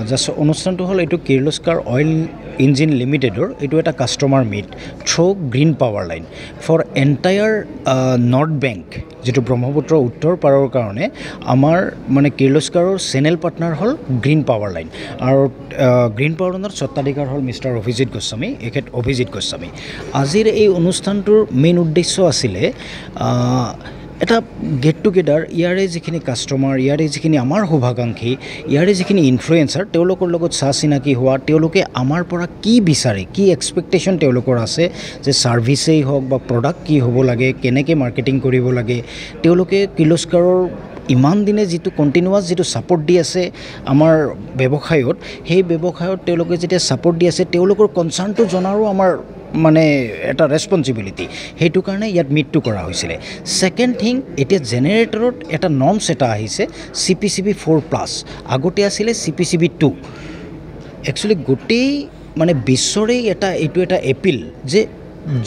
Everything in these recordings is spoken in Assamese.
জাষ্ট অনুষ্ঠানটো হ'ল এইটো কিৰ্লোস্কাৰ অইল ইঞ্জিন লিমিটেডৰ এইটো এটা customer meet through green power line for entire north bank যিটো ব্ৰহ্মপুত্ৰ উত্তৰ পাৰৰ কাৰণে আমাৰ মানে কিৰ্লোস্কাৰৰ চেনেল পাৰ্টনাৰ হ'ল গ্ৰীণ পাৱাৰ লাইন আৰু গ্ৰীণ পাৱাৰ লাইনৰ স্বত্বাধিকাৰ হ'ল মিষ্টাৰ অভিজিৎ গোস্বামী এখেত অভিজিৎ গোস্বামী আজিৰ এই অনুষ্ঠানটোৰ মেইন উদ্দেশ্য আছিলে এটা গেট টুগেডাৰ ইয়াৰে যিখিনি কাষ্টমাৰ ইয়াৰে যিখিনি আমাৰ শুভাকাংক্ষী ইয়াৰে যিখিনি ইনফ্লুৱেঞ্চাৰ তেওঁলোকৰ লগত চাহ চিনাকি হোৱা তেওঁলোকে আমাৰ পৰা কি বিচাৰে কি এক্সপেক্টেশ্যন তেওঁলোকৰ আছে যে ছাৰ্ভিচেই হওক বা প্ৰডাক্ট কি হ'ব লাগে কেনেকৈ মাৰ্কেটিং কৰিব লাগে তেওঁলোকে কিৰ্লোস্কাৰৰ ইমান দিনে যিটো কণ্টিনিউৱাছ যিটো ছাপৰ্ট দি আছে আমাৰ ব্যৱসায়ত সেই ব্যৱসায়ত তেওঁলোকে যেতিয়া ছাপৰ্ট দি আছে তেওঁলোকৰ কনচাৰ্ণটো জনাৰো আমাৰ মানে এটা ৰেছপঞ্চিবিলিটি সেইটো কাৰণে ইয়াত মিটটো কৰা হৈছিলে ছেকেণ্ড থিং এতিয়া জেনেৰেটৰত এটা নৰ্মছ এটা আহিছে CPCB 4+ আগতে আছিলে CPCB 2 একচুৱেলি গোটেই মানে বিশ্বৰেই এইটো এটা এপিল যে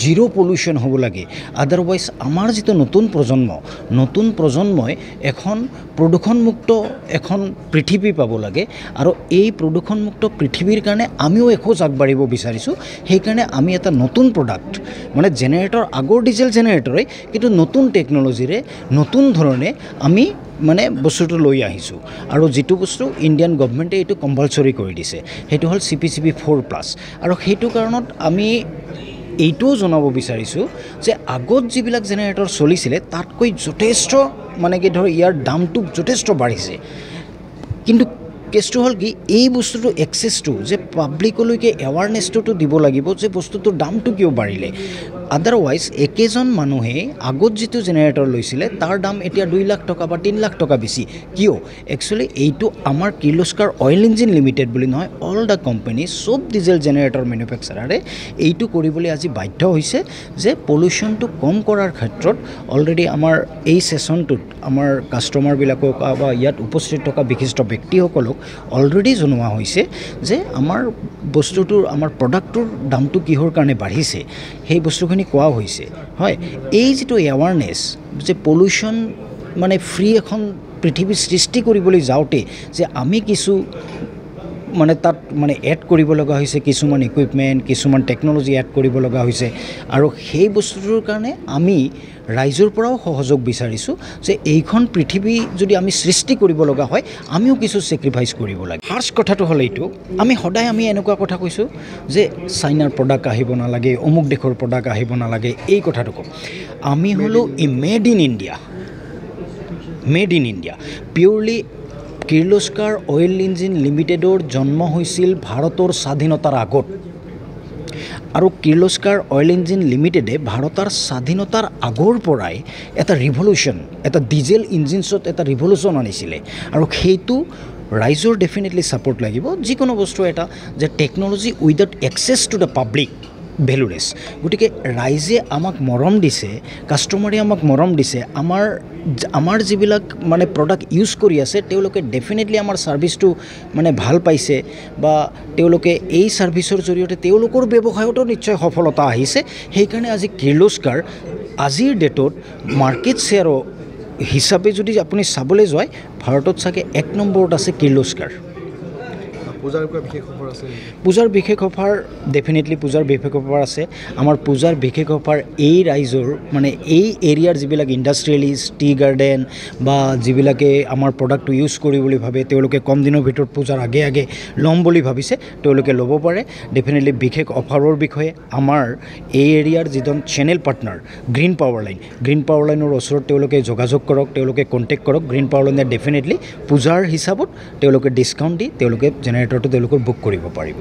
জিৰ' পলিউশ্যন হ'ব লাগে আদাৰৱাইজ আমাৰ যিটো নতুন প্ৰজন্মই এখন প্ৰদূষণমুক্ত এখন পৃথিৱী পাব লাগে আৰু এই প্ৰদূষণমুক্ত পৃথিৱীৰ কাৰণে আমিও এখোজ আগবাঢ়িব বিচাৰিছোঁ সেইকাৰণে আমি এটা নতুন প্ৰডাক্ট মানে জেনেৰেটৰ আগৰ ডিজেল জেনেৰেটৰে কিন্তু নতুন টেকন'লজিৰে নতুন ধৰণে আমি মানে বস্তুটো লৈ আহিছোঁ আৰু যিটো বস্তু ইণ্ডিয়ান গভৰ্ণমেণ্টে এইটো কম্পালচৰি কৰি দিছে সেইটো হ'ল CPCB 4+ আৰু সেইটো কাৰণত আমি এইটোও জনাব বিচাৰিছোঁ যে আগত যিবিলাক জেনেৰেটৰ চলিছিলে তাতকৈ যথেষ্ট মানে কি ধৰ ইয়াৰ দামটো যথেষ্ট বাঢ়িছে কিন্তু কেছটো হ'ল কি এই বস্তুটো এক্সেছটো যে পাব্লিকলৈকে এৱাৰনেছটো দিব লাগিব যে বস্তুটোৰ দামটো কিয় বাঢ়িলে আদাৰৱাইজ একেজন মানুহে আগত যিটো জেনেৰেটৰ লৈছিলে তাৰ দাম এতিয়া 2 লাখ টকা বা 3 লাখ টকা বেছি কিয় একচুৱেলি এইটো আমাৰ কিৰ্লোস্কাৰ অইল ইঞ্জিন লিমিটেড বুলি নহয় অল দ্য কোম্পানী চব ডিজেল জেনেৰেটৰ মেনুফেকচাৰাৰে এইটো কৰিবলৈ আজি বাধ্য হৈছে যে পলিউশ্যনটো কম কৰাৰ ক্ষেত্ৰত অলৰেডি আমাৰ এই ছেশ্যনটোত আমাৰ কাষ্টমাৰবিলাকক বা ইয়াত উপস্থিত থকা বিশিষ্ট ব্যক্তিসকলক অলৰেডি জনোৱা হৈছে যে আমাৰ বস্তুটোৰ আমাৰ প্ৰডাক্টটোৰ দামটো কিহৰ কাৰণে বাঢ়িছে সেই বস্তুখিনি কোৱা হৈছে হয় এই যিটো এৱাৰনেছ যে পলিউশ্যন মানে ফ্ৰী এখন পৃথিৱী সৃষ্টি কৰিবলৈ যাওঁতে যে আমি কিছু মানে তাত মানে এড কৰিব লগা হৈছে কিছুমান ইকুইপমেণ্ট কিছুমান টেকন'লজি এড কৰিব লগা হৈছে আৰু সেই বস্তুটোৰ কাৰণে আমি ৰাইজৰ পৰাও সহযোগ বিচাৰিছোঁ যে এইখন পৃথিৱী যদি আমি সৃষ্টি কৰিব লগা হয় আমিও কিছু ছেক্ৰিফাইচ কৰিব লাগে ফাৰ্ষ্ট কথাটো হ'ল এইটো আমি সদায় এনেকুৱা কথা কৈছোঁ যে চাইনাৰ প্ৰডাক্ট আহিব নালাগে অমুক দেশৰ প্ৰডাক্ট আহিব নালাগে এই কথাটো কওঁ আমি হ'লো মেড ইন ইণ্ডিয়া পিয়'ৰলি কিৰ্লোস্কাৰ অইল ইঞ্জিন লিমিটেডৰ জন্ম হৈছিল ভাৰতৰ স্বাধীনতাৰ আগত আৰু কিৰ্লোস্কাৰ অইল ইঞ্জিন লিমিটেডে ভাৰতৰ স্বাধীনতাৰ আগৰ পৰাই এটা ৰিভলিউশ্যন এটা ডিজেল ইঞ্জিনছত এটা ৰিভলিউশ্যন আনিছিলে আৰু সেইটো ৰাইজৰ ডেফিনেটলি ছাপৰ্ট লাগিব যিকোনো বস্তু এটা যে technology without access to the public valueless গতিকে ৰাইজে আমাক মৰম দিছে কাষ্টমাৰে আমাক মৰম দিছে আমাৰ যিবিলাক মানে প্ৰডাক্ট ইউজ কৰি আছে তেওঁলোকে ডেফিনেটলি আমাৰ ছাৰ্ভিচটো মানে ভাল পাইছে বা তেওঁলোকে এই ছাৰ্ভিচৰ জৰিয়তে তেওঁলোকৰ ব্যৱসায়তো নিশ্চয় সফলতা আহিছে সেইকাৰণে আজি কিৰ্লোস্কাৰ আজিৰ ডেটত মাৰ্কেট শ্বেয়াৰৰ হিচাপে যদি আপুনি চাবলৈ যায় ভাৰতত চাগে 1 নম্বৰত আছে কিৰ্লোস্কাৰ পূজাৰ বিশেষ অফাৰ ডেফিনেটলি পূজাৰ বিশেষ অফাৰ আছে আমাৰ পূজাৰ বিশেষ অফাৰ এই ৰাইজৰ মানে এই এৰিয়াৰ যিবিলাক ইণ্ডাষ্ট্ৰিয়েলিষ্ট টি গাৰ্ডেন বা যিবিলাকে আমাৰ প্ৰডাক্টটো ইউজ কৰি বুলি ভাবে তেওঁলোকে কম দিনৰ ভিতৰত পূজাৰ আগে ল'ম বুলি ভাবিছে তেওঁলোকে ল'ব পাৰে ডেফিনেটলি বিশেষ অফাৰৰ বিষয়ে আমাৰ এই এৰিয়াৰ যিজন চেনেল পাৰ্টনাৰ গ্ৰীণ পাৱাৰ লাইনৰ ওচৰত তেওঁলোকে যোগাযোগ কৰক তেওঁলোকে কণ্টেক্ট কৰক গ্ৰীণ পাৱাৰ লাইনে ডেফিনেটলি পূজাৰ হিচাপত তেওঁলোকে ডিছকাউণ্ট দি তেওঁলোকে জেনেৰেটৰটো তেওঁলোকৰ বুক কৰিব পাৰিব